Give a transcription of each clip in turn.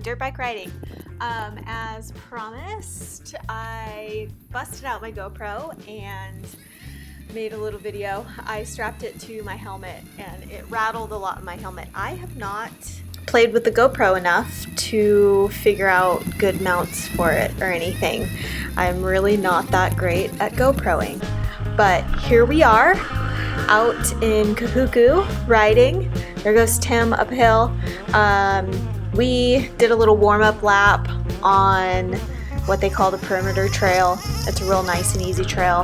dirt bike riding. As promised, I busted out my GoPro and made a little video. I strapped it to my helmet and it rattled a lot in my helmet. I have not played with the GoPro enough to figure out good mounts for it or anything. I'm really not that great at GoProing. But here we are out in Kahuku riding. There goes Tim uphill. We did a little warm-up lap on what they call the perimeter trail. It's a real nice and easy trail.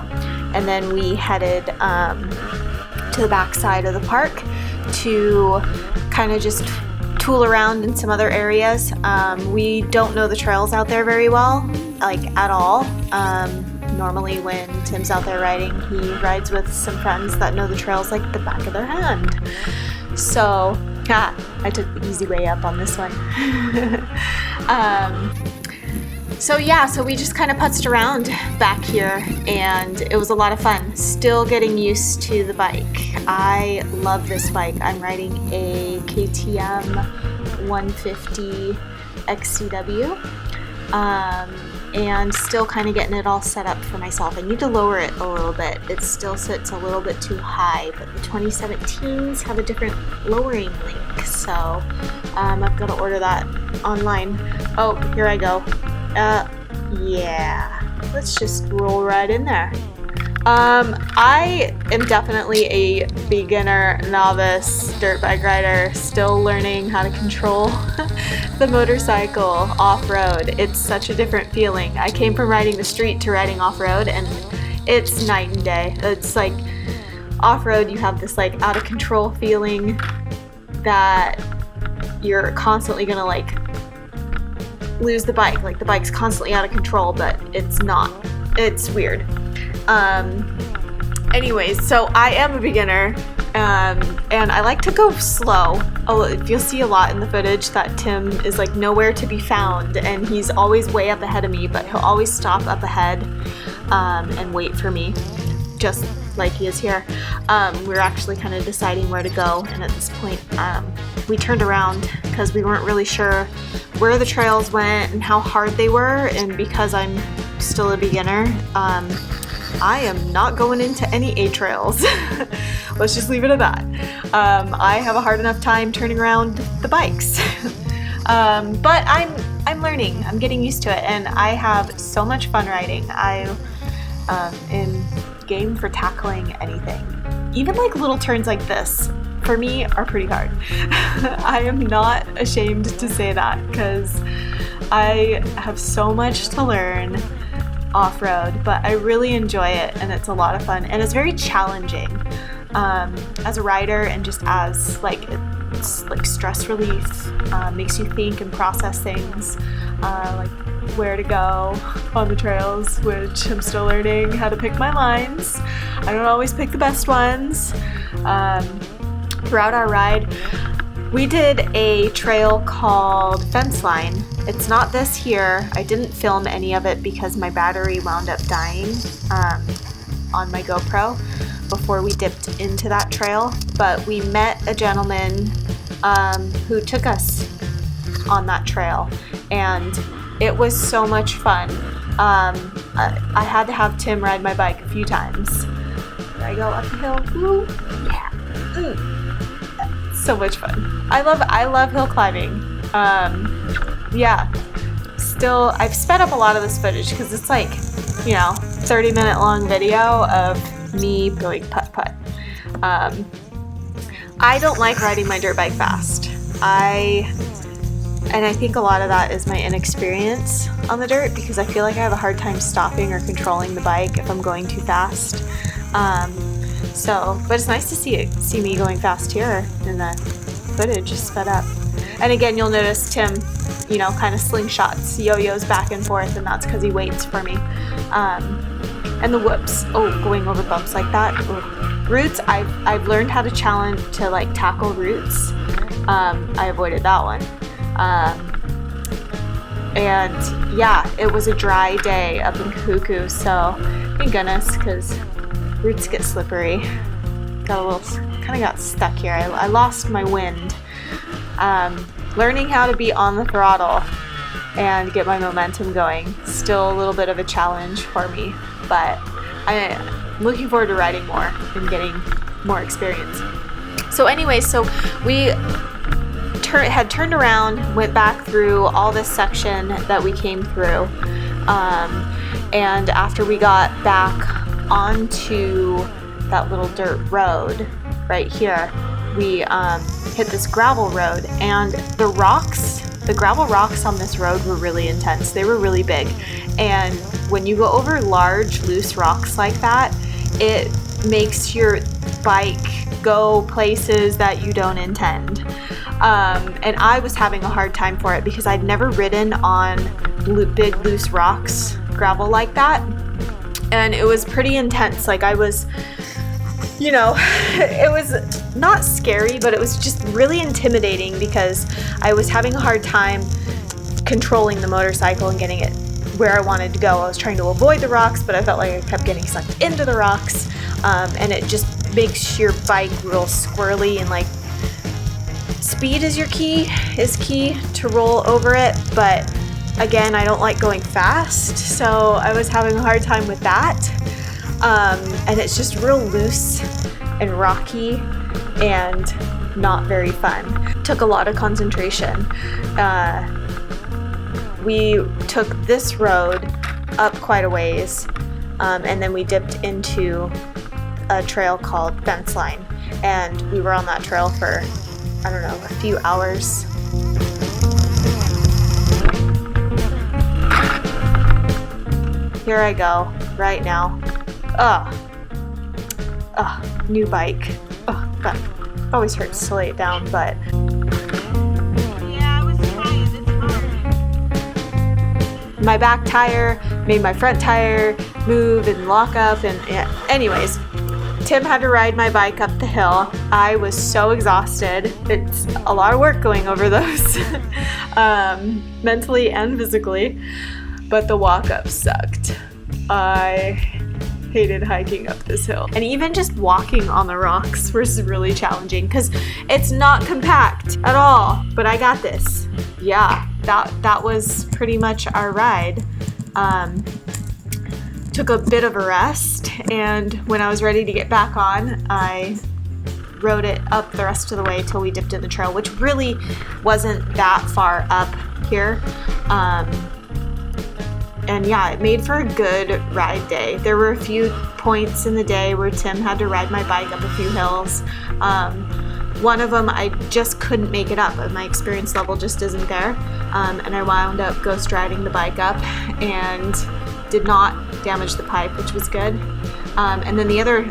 And then we headed to the back side of the park to kind of just tool around in some other areas. We don't know the trails out there very well, like at all. Normally when Tim's out there riding, he rides with some friends that know the trails like the back of their hand. So I took the easy way up on this one. So we just kind of putzed around back here and it was a lot of fun. Still getting used to the bike. I love this bike. I'm riding a KTM 150 XCW and still kind of getting it all set up for myself. I need to lower it a little bit. It still sits a little bit too high, but the 2017s have a different lowering link, so I've got to order that online. Oh, here I go. Yeah, let's just roll right in there. I am definitely a beginner, novice dirt bike rider, still learning how to control the motorcycle off-road. It's such a different feeling. I came from riding the street to riding off-road and it's night and day. It's like off-road, you have this like out of control feeling that you're constantly gonna like lose the bike. Like the bike's constantly out of control, but it's not. It's weird. Anyways, so I am a beginner, and I like to go slow. You'll see a lot in the footage that Tim is like nowhere to be found, and he's always way up ahead of me, but he'll always stop up ahead and wait for me, just like he is here. We're actually kind of deciding where to go, and at this point we turned around because we weren't really sure where the trails went and how hard they were, and because I'm still a beginner, I am not going into any A trails. Let's just leave it at that. I have a hard enough time turning around the bikes. But I'm learning. I'm getting used to it, and I have so much fun riding. I am game for tackling anything. Even like little turns like this, for me, are pretty hard. I am not ashamed to say that because I have so much to learn off-road, but I really enjoy it and it's a lot of fun and it's very challenging as a rider, and just as like it's like stress relief, makes you think and process things, like where to go on the trails, which I'm still learning how to pick my lines. I don't always pick the best ones. Throughout our ride, we did a trail called Fence Line. It's not this here. I didn't film any of it because my battery wound up dying on my GoPro before we dipped into that trail. But we met a gentleman who took us on that trail, and it was so much fun. I had to have Tim ride my bike a few times. Here I go up the hill. Ooh, yeah. So much fun. I love hill climbing. Yeah. Still, I've sped up a lot of this footage because it's like, 30-minute long video of me going putt-putt. I don't like riding my dirt bike fast. I think a lot of that is my inexperience on the dirt, because I feel like I have a hard time stopping or controlling the bike if I'm going too fast. But it's nice to see me going fast here in the footage, sped up. And again, you'll notice Tim, kind of slingshots, yo-yos back and forth, and that's because he waits for me. And the whoops, going over bumps like that. Roots, I've learned how to tackle roots. I avoided that one. And yeah, it was a dry day up in Kahuku, so thank goodness, because roots get slippery. Kind of got stuck here. I lost my wind. learning how to be on the throttle and get my momentum going. Still a little bit of a challenge for me, but I'm looking forward to riding more and getting more experience. So anyway, so we had turned around, went back through all this section that we came through, and after we got back onto that little dirt road right here, we hit this gravel road, and the gravel rocks on this road were really intense. They were really big, and when you go over large loose rocks like that, it makes your bike go places that you don't intend. And I was having a hard time for it because I'd never ridden on big loose rocks, gravel like that, and it was pretty intense. Like I was, you know, it was not scary, but it was just really intimidating because I was having a hard time controlling the motorcycle and getting it where I wanted to go. I was trying to avoid the rocks, but I felt like I kept getting sucked into the rocks, and it just makes your bike real squirrely, and like speed is key to roll over it, but again, I don't like going fast, so I was having a hard time with that. And it's just real loose and rocky and not very fun. Took a lot of concentration. We took this road up quite a ways, and then we dipped into a trail called Fence Line, and we were on that trail for, I don't know, a few hours. Here I go, right now. New bike. That always hurts to lay it down, but Yeah, I was trying. It's hard. my back tire made my front tire move and lock up, and yeah. Anyways, Tim had to ride my bike up the hill. I was so exhausted. It's a lot of work going over those, mentally and physically, but the walk up sucked. I hated hiking up this hill, and even just walking on the rocks was really challenging because it's not compact at all, but I got this. Yeah, that was pretty much our ride. Took a bit of a rest, and when I was ready to get back on, I rode it up the rest of the way till we dipped in the trail, which really wasn't that far up here. And yeah, it made for a good ride day. There were a few points in the day where Tim had to ride my bike up a few hills. One of them, I just couldn't make it up. My experience level just isn't there. And I wound up ghost riding the bike up and did not damage the pipe, which was good. And then the other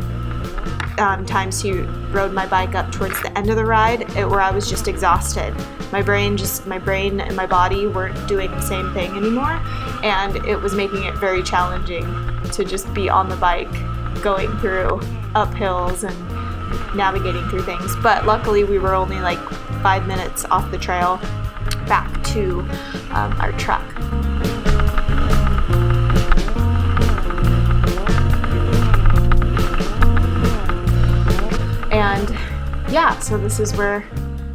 times he rode my bike up towards the end of the ride, where I was just exhausted. My brain and my body weren't doing the same thing anymore, and it was making it very challenging to just be on the bike going through up hills and navigating through things. But luckily we were only like 5 minutes off the trail back to our truck. And yeah, so this is where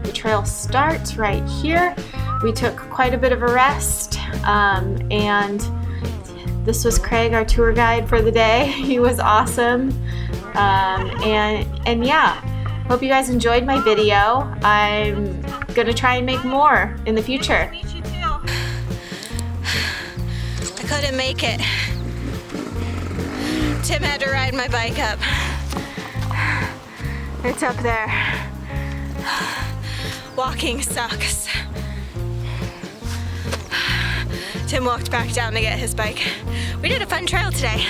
the trail starts, right here. We took quite a bit of a rest, and this was Craig, our tour guide for the day. He was awesome. And yeah, hope you guys enjoyed my video. I'm gonna try and make more in the future. Meet you too. I couldn't make it. Tim had to ride my bike up. It's up there. Walking sucks. Tim walked back down to get his bike. We did a fun trail today.